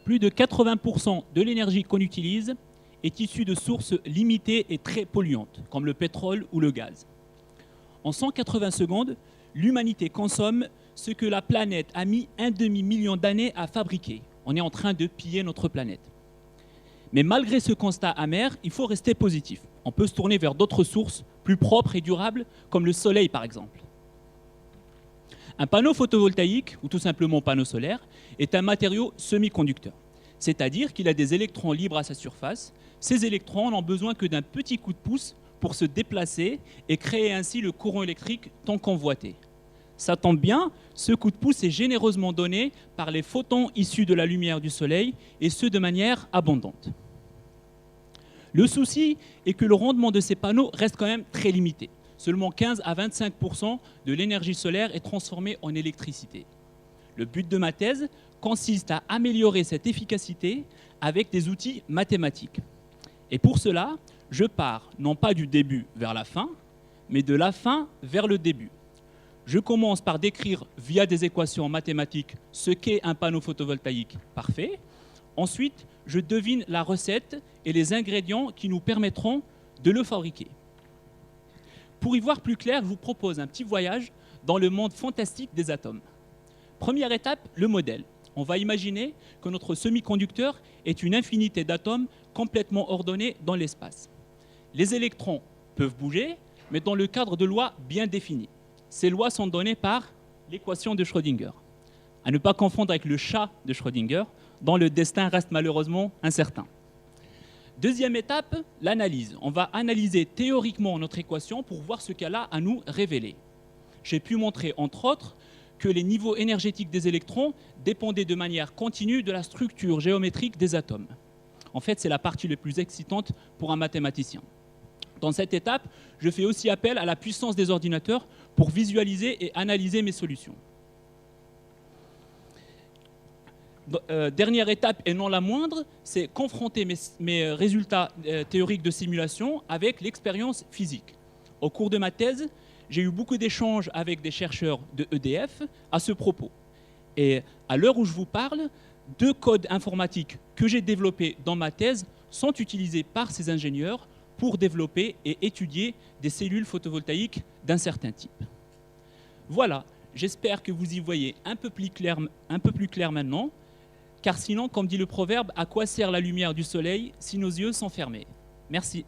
Plus de 80% de l'énergie qu'on utilise est issue de sources limitées et très polluantes, comme le pétrole ou le gaz. En 180 secondes, l'humanité consomme ce que la planète a mis un demi-million d'années à fabriquer. On est en train de piller notre planète. Mais malgré ce constat amer, il faut rester positif. On peut se tourner vers d'autres sources plus propres et durables, comme le soleil par exemple. Un panneau photovoltaïque, ou tout simplement panneau solaire, est un matériau semi-conducteur. C'est-à-dire qu'il a des électrons libres à sa surface. Ces électrons n'ont besoin que d'un petit coup de pouce pour se déplacer et créer ainsi le courant électrique tant convoité. Ça tombe bien, ce coup de pouce est généreusement donné par les photons issus de la lumière du soleil, et ce de manière abondante. Le souci est que le rendement de ces panneaux reste quand même très limité. Seulement 15 à 25% de l'énergie solaire est transformée en électricité. Le but de ma thèse consiste à améliorer cette efficacité avec des outils mathématiques. Et pour cela, je pars non pas du début vers la fin, mais de la fin vers le début. Je commence par décrire via des équations mathématiques ce qu'est un panneau photovoltaïque parfait. Ensuite, je devine la recette et les ingrédients qui nous permettront de le fabriquer. Pour y voir plus clair, je vous propose un petit voyage dans le monde fantastique des atomes. Première étape, le modèle. On va imaginer que notre semi-conducteur est une infinité d'atomes complètement ordonnés dans l'espace. Les électrons peuvent bouger, mais dans le cadre de lois bien définies. Ces lois sont données par l'équation de Schrödinger. À ne pas confondre avec le chat de Schrödinger, dont le destin reste malheureusement incertain. Deuxième étape, l'analyse. On va analyser théoriquement notre équation pour voir ce qu'elle a à nous révéler. J'ai pu montrer, entre autres, que les niveaux énergétiques des électrons dépendaient de manière continue de la structure géométrique des atomes. En fait, c'est la partie la plus excitante pour un mathématicien. Dans cette étape, je fais aussi appel à la puissance des ordinateurs pour visualiser et analyser mes solutions. Dernière étape, et non la moindre, c'est confronter mes résultats théoriques de simulation avec l'expérience physique. Au cours de ma thèse, j'ai eu beaucoup d'échanges avec des chercheurs de EDF à ce propos. Et à l'heure où je vous parle, 2 codes informatiques que j'ai développés dans ma thèse sont utilisés par ces ingénieurs pour développer et étudier des cellules photovoltaïques d'un certain type. Voilà, j'espère que vous y voyez un peu plus clair maintenant, car sinon, comme dit le proverbe, à quoi sert la lumière du soleil si nos yeux sont fermés? Merci.